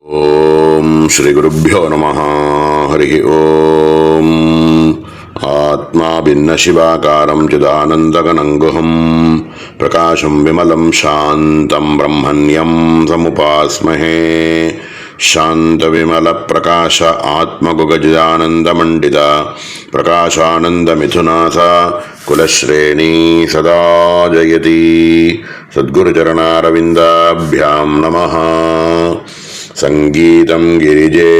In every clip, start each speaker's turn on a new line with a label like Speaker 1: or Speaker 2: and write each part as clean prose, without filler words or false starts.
Speaker 1: ओम श्री गुरुभ्यो नमः। हरि ओम। आत्मा भिन्न शिवाकारं चिदानन्दघनं गुहं प्रकाशं विमलं शान्तं ब्रह्मण्यं समुपास्महे। शान्तविमलप्रकाश आत्मगुगजिदानन्दमण्डित प्रकाशानन्दमिथुनासा कुलश्रेणी सदा जयति। सद्गुरुचरणारविन्दाभ्यां नमः। संगीतं गिरिजे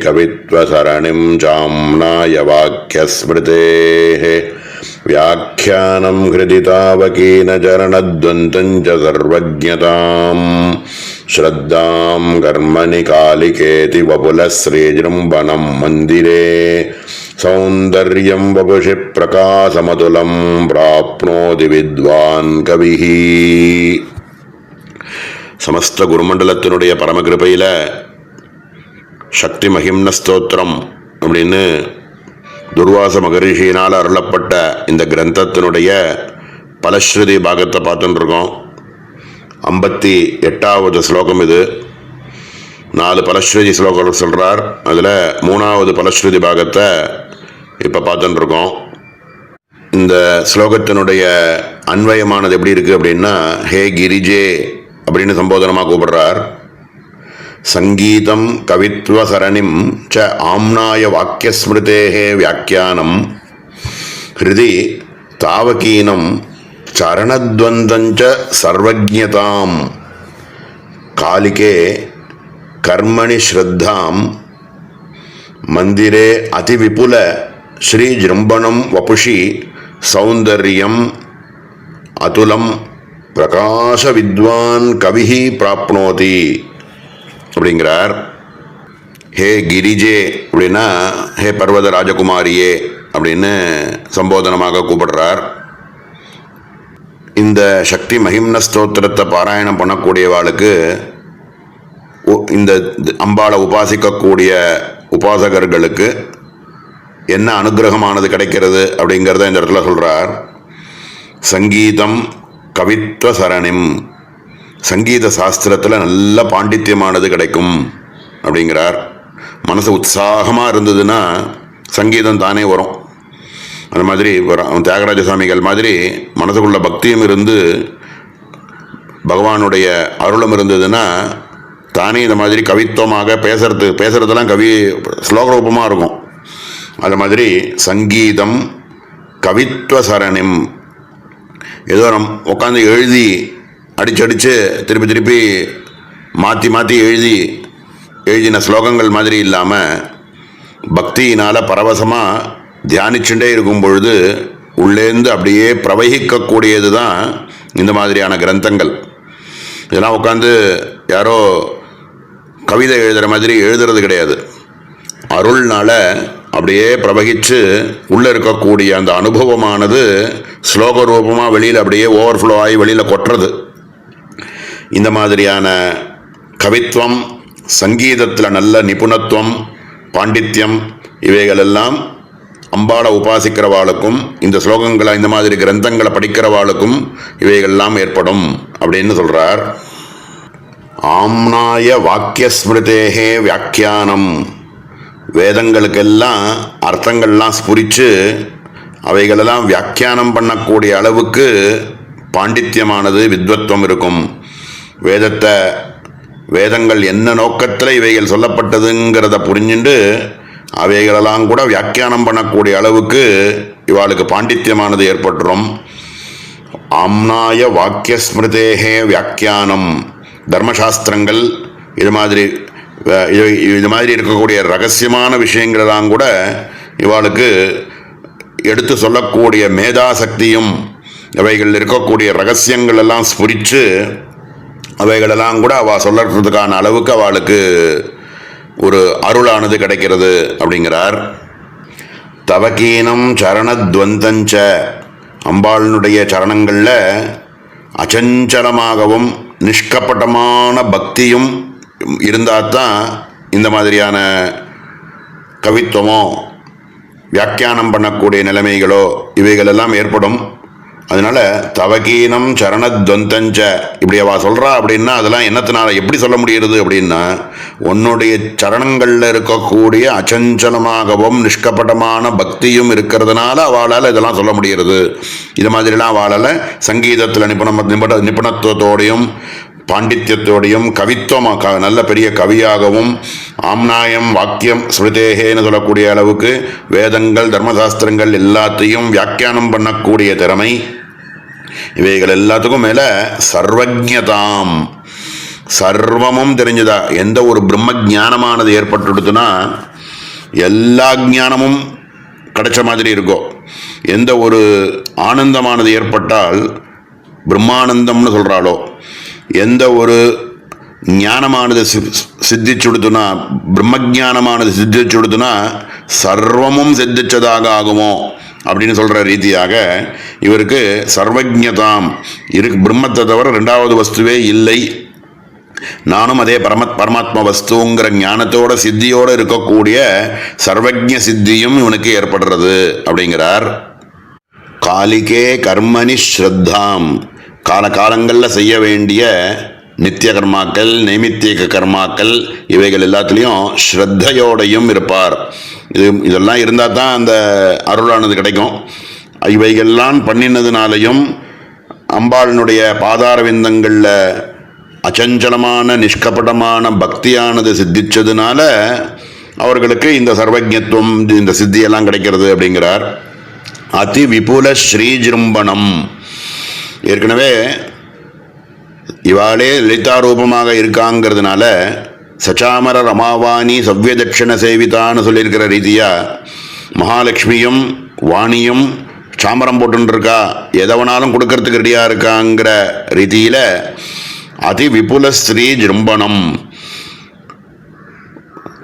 Speaker 1: कवित्वसरणिं चाम्नाय वाक्यस्मृतेः व्याख्यानं हृदि तावकीनचरणद्वन्द्वं च सर्वज्ञतां श्रद्धां कर्मणि कालिकेति वपुलश्रीजृम्भणं मन्दिरे सौन्दर्यं वपुषि प्रकाशमतुलं प्राप्नोति विद्वान् कविः। சமஸ்த குருமண்டலத்தினுடைய பரமகிருபையில் சக்தி மகிம்ன ஸ்தோத்திரம் அப்படின்னு துர்வாச மகரிஷியினால் அருளப்பட்ட இந்த கிரந்தத்தினுடைய பலஸ்ருதி பாகத்தை பார்த்துட்டு இருக்கோம். 58வது ஸ்லோகம் இது. 4 பலஸ்ருதி ஸ்லோகம் சொல்கிறார். அதில் 3வது பலஸ்ருதி பாகத்தை இப்போ பார்த்துட்டு இருக்கோம். இந்த ஸ்லோகத்தினுடைய அன்வயமானது எப்படி இருக்குது அப்படின்னா, ஹே கிரிஜே அப்படின்னு சம்போதனமாக கூப்பிடுறார். சங்கீதம் கவித்வ சரணிம் ச ஆம்னாய வாக்கியஸ்மிருதேஹே வியாக்கியானம் ஹிருதி தாவகீனம் சரணத்வந்தஞ்ச சர்வஜ்ஞதாம் காலிகே கர்மணி ஸ்ரத்தாம் மந்திரே அதிவிபுல ஸ்ரீஜிரும்பணம் வபுஷி சௌந்தர்யம் அதுலம் பிரகாச வித்வான் கவிஹி பிராப்னோதி அப்படிங்கிறார். ஹே கிரிஜே அப்படின்னா ஹே பர்வத ராஜகுமாரியே அப்படின்னு சம்போதனமாக கூப்பிடுறார். இந்த சக்தி மகிம்ன ஸ்தோத்திரத்தை பாராயணம் பண்ணக்கூடியவாளுக்கு இந்த அம்பாளை உபாசிக்கக்கூடிய உபாசகர்களுக்கு என்ன அனுகிரகமானது கிடைக்கிறது அப்படிங்கிறத இந்த இடத்துல சொல்கிறார். சங்கீதம் கவித்வ சரணிம், சங்கீத சாஸ்திரத்தில் நல்ல பாண்டித்யமானது கிடைக்கும் அப்படிங்கிறார். மனசு உற்சாகமாக இருந்ததுன்னா சங்கீதம் தானே வரும். அந்த மாதிரி தியாகராஜ சுவாமிகள் மாதிரி மனசுக்குள்ள பக்தியும் இருந்து பகவானுடைய அருளும் இருந்ததுன்னா தானே இந்த மாதிரி கவித்துவமாக பேசுறதெல்லாம் கவி ஸ்லோக ரூபமாக இருக்கும். அது மாதிரி சங்கீதம் கவித்வ சரணிம், ஏதோ உட்காந்து எழுதி அடிச்சு திருப்பி மாற்றி எழுதின ஸ்லோகங்கள் மாதிரி இல்லாமல் பக்தியினால் பரவசமாக தியானிச்சுட்டே இருக்கும் பொழுது உள்ளேந்து அப்படியே பிரவகிக்கக்கூடியது தான் இந்த மாதிரியான கிரந்தங்கள். இதெல்லாம் உட்காந்து யாரோ கவிதை எழுதுகிற மாதிரி எழுதுறது கிடையாது. அருள்னால் அப்படியே பிரவகிச்சு உள்ளே இருக்கக்கூடிய அந்த அனுபவமானது ஸ்லோக ரூபமாக வெளியில் அப்படியே ஓவர்ஃப்ளோ ஆகி வெளியில் கொட்டுறது. இந்த மாதிரியான கவித்துவம், சங்கீதத்தில் நல்ல நிபுணத்துவம், பாண்டித்யம் இவைகளெல்லாம் அம்பாளை உபாசிக்கிறவாளுக்கும் இந்த ஸ்லோகங்களை இந்த மாதிரி கிரந்தங்களை படிக்கிறவாளுக்கும் இவைகள்லாம் ஏற்படும் அப்படின்னு சொல்கிறார். ஆம்னாய வாக்கியஸ்மிருதேஹே வியாக்கியானம், வேதங்களுக்கெல்லாம் அர்த்தங்கள்லாம் ஸ்புரித்து அவைகளெல்லாம் வியாக்கியானம் பண்ணக்கூடிய அளவுக்கு பாண்டித்யமானது வித்வத்துவம் இருக்கும். வேதங்கள் என்ன நோக்கத்தில் இவைகள் சொல்லப்பட்டதுங்கிறத புரிஞ்சுண்டு அவைகளெல்லாம் கூட வியாக்கியானம் பண்ணக்கூடிய அளவுக்கு இவாளுக்கு பாண்டித்யமானது ஏற்பட்டுரும். ஆம்னாய வாக்கியஸ்மிருதேஹே வியாக்கியானம், தர்மசாஸ்திரங்கள் இது மாதிரி இருக்கக்கூடிய ரகசியமான விஷயங்களெல்லாம் கூட இவாளுக்கு எடுத்து சொல்லக்கூடிய மேதாசக்தியும் அவைகள் இருக்கக்கூடிய ரகசியங்கள் எல்லாம் ஸ்புரித்து அவைகளெல்லாம் கூட அவள் சொல்லுறதுக்கான அளவுக்கு அவளுக்கு ஒரு அருளானது கிடைக்கிறது அப்படிங்கிறார். தவகீனம் சரணத்வந்தஞ்ச, அம்பாளினுடைய சரணங்களில் அச்சஞ்சலமாகவும் நிஷ்கப்பட்டமான பக்தியும் இருந்தால் தான் இந்த மாதிரியான கவித்துவமோ வியாக்கியானம் பண்ணக்கூடிய நிலைமைகளோ இவைகளெல்லாம் ஏற்படும். அதனால தவகீனம் சரணத்வந்தஞ்ச இப்படி அவ சொல்றா அப்படின்னா அதெல்லாம் என்னத்தினால எப்படி சொல்ல முடியுது அப்படின்னா உன்னுடைய சரணங்களில் இருக்கக்கூடிய அச்சஞ்சலமாகவும் நிஷ்கபடமான பக்தியும் இருக்கிறதுனால அவளால் இதெல்லாம் சொல்ல முடிகிறது. இது மாதிரிலாம் அவளால் சங்கீதத்தில் நிபுணத்துவத்தோடையும் பாண்டித்யத்தோடையும் கவித்துவம் நல்ல பெரிய கவியாகவும் ஆம்நாயம் வாக்கியம் ஸ்மிருதேகேன்னு சொல்லக்கூடிய அளவுக்கு வேதங்கள் தர்மசாஸ்திரங்கள் எல்லாத்தையும் வியாக்கியானம் பண்ணக்கூடிய திறமை, இவைகள் எல்லாத்துக்கும் மேல சர்வஜதாம் சர்வமும் தெரிஞ்சதா. எந்த ஒரு பிரம்ம ஜானமானது ஏற்பட்டுடுதுன்னா எல்லா ஞானமும் கிடைச்ச மாதிரி இருக்கும். எந்த ஒரு ஆனந்தமானது ஏற்பட்டால் பிரம்மானந்தம்னு சொல்கிறாளோ, எந்த ஒரு ஞானமானது சித்திச்சுடுதுன்னா பிரம்மஜானமானது சித்திச்சுடுதுன்னா சர்வமும் சித்திச்சதாக ஆகுமோ அப்படின்னு சொல்கிற ரீதியாக இவருக்கு சர்வஜதாம் பிரம்மத்தை தவிர ரெண்டாவது வஸ்துவே இல்லை, நானும் அதே பரமாத்மா வஸ்துங்கிற ஞானத்தோட சித்தியோடு இருக்கக்கூடிய சர்வஜ சித்தியும் இவனுக்கு ஏற்படுறது அப்படிங்கிறார். காலிகே கர்மணி ஸ்ரத்தாம் காலகாலங்களில் செய்ய வேண்டிய நித்திய கர்மாக்கள் நைமித்திய கர்மாக்கள் இவைகள் எல்லாத்துலேயும் ஸ்ரத்தையோடையும் இருப்பார். இதெல்லாம் இருந்தால் தான் அந்த அருளானது கிடைக்கும். இவைகள்லாம் பண்ணினதுனாலையும் அம்பாளினுடைய பாதார விந்தங்களில் அச்சஞ்சலமான நிஷ்கபடமான பக்தியானது சித்திச்சதுனால அவர்களுக்கு இந்த சர்வஜத்துவம் இந்த சித்தியெல்லாம் கிடைக்கிறது அப்படிங்கிறார். அதி விபுல ஸ்ரீஜிரும்பணம் ஏற்கனவே இவாளே லலிதாரூபமாக இருக்காங்கிறதுனால சச்சாமர ரமாவாணி சவ்யதட்சிண சேவிதான்னு சொல்லியிருக்கிற ரீதியாக மகாலட்சுமியும் வாணியும் சாமரம் போட்டுருக்கா, எதவனாலும் கொடுக்கறதுக்கு ரெடியாக இருக்காங்கிற ரீதியில் அதி விபுல ஸ்ரீ ஜிரும்பணம்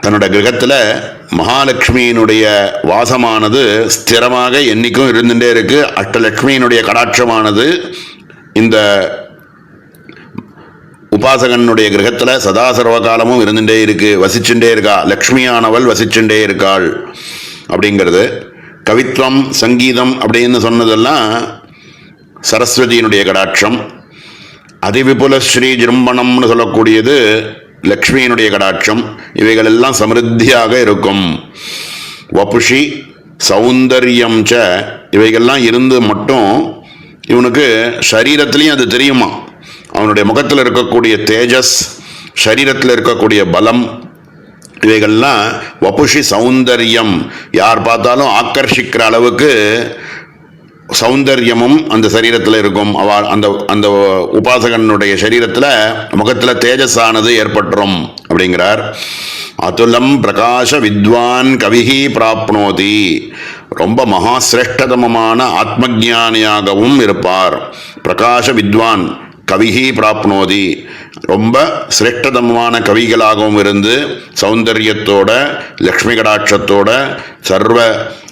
Speaker 1: தன்னோட கிரகத்தில் மகாலட்சுமியினுடைய வாசமானது ஸ்திரமாக என்றைக்கும் இருந்துகிட்டே இருக்கு. அஷ்டலட்சுமியினுடைய கடாட்சமானது இந்த உபாசகனுடைய கிரகத்தில் சதா சர்வ காலமும் இருந்துகிட்டே இருக்கு, வசிச்சுட்டே இருக்கா. லக்ஷ்மியானவள் வசிச்சுட்டே இருக்காள் அப்படிங்கிறது. கவித்துவம் சங்கீதம் அப்படின்னு சொன்னதெல்லாம் சரஸ்வதியினுடைய கடாட்சம். அதிவிபுல ஸ்ரீ ஜிரும்பணம்னு சொல்லக்கூடியது லக்ஷ்மியினுடைய கடாட்சம். இவைகள் எல்லாம் சமிருத்தியாக இருக்கும். வபுஷி சௌந்தர்யம் ச இவைகள்லாம் இருந்து மட்டும் இவனுக்கு சரீரத்திலையும் அது தெரியுமா. அவனுடைய முகத்தில் இருக்கக்கூடிய தேஜஸ், சரீரத்தில் இருக்கக்கூடிய பலம், இவைகள்லாம் வபுஷி சௌந்தர்யம் யார் பார்த்தாலும் ஆக்கர்ஷிக்கிற அளவுக்கு சௌந்தர்யமும் அந்த சரீரத்தில் இருக்கும். அந்த அந்த உபாசகனுடைய சரீரத்தில் முகத்தில் தேஜஸானது ஏற்பட்டுரும் அப்படிங்கிறார். அதுலம் பிரகாஷ வித்வான் கவிஹி பிராப்னோதி ரொம்ப மகாசிரேஷ்டதமமான ஆத்மஜானியாகவும் இருப்பார். பிரகாஷ வித்வான் கவிஹி பிராப்னோதி ரொம்ப சிரேஷ்டதமமான கவிகளாகவும் இருந்து சௌந்தர்யத்தோட லக்ஷ்மி கடாட்சத்தோட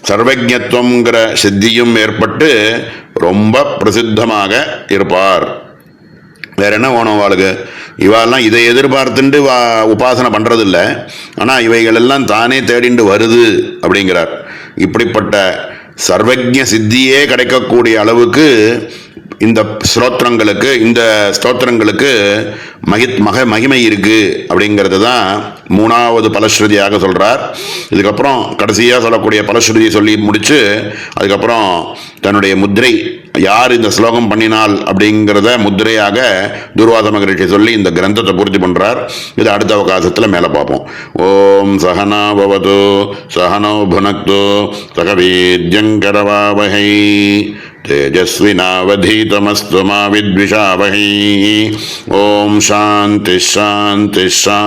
Speaker 1: சர்வஜத்துவங்கிற சித்தியும் ஏற்பட்டு ரொம்ப பிரசித்தமாக இருப்பார். வேற என்ன வேணும் அவளுக்கு? இவாளெல்லாம் இதை எதிர்பார்த்துட்டு உபாசனை பண்ணுறதில்ல, ஆனால் இவைகளெல்லாம் தானே தேடிண்டு வருது அப்படிங்கிறார். இப்படிப்பட்ட சர்வஜ சித்தியே கிடைக்கக்கூடிய அளவுக்கு இந்த ஸ்தோத்திரங்களுக்கு இந்த ஸ்தோத்திரங்களுக்கு மகிமை இருக்கு அப்படிங்கிறது தான் மூணாவது பலஸ்ருதியாக சொல்றார். இதுக்கப்புறம் கடைசியாக சொல்லக்கூடிய பலஸ்ருதியை சொல்லி முடிச்சு அதுக்கப்புறம் தன்னுடைய முத்திரை யார் இந்த ஸ்லோகம் பண்ணினால் அப்படிங்கிறத முத்திரையாக துர்வாச மகரிஷி சொல்லி இந்த கிரந்தத்தை பூர்த்தி பண்றார். இது அடுத்த அவகாசத்தில் மேலே பார்ப்போம். ஓம் சகனா பவது சகனோ புனக்து சகவீர்யங்கரவாவஹை तेजस्विनावधीतमस्तु मा विद्विषावहै. ओम शांति शांति शांति.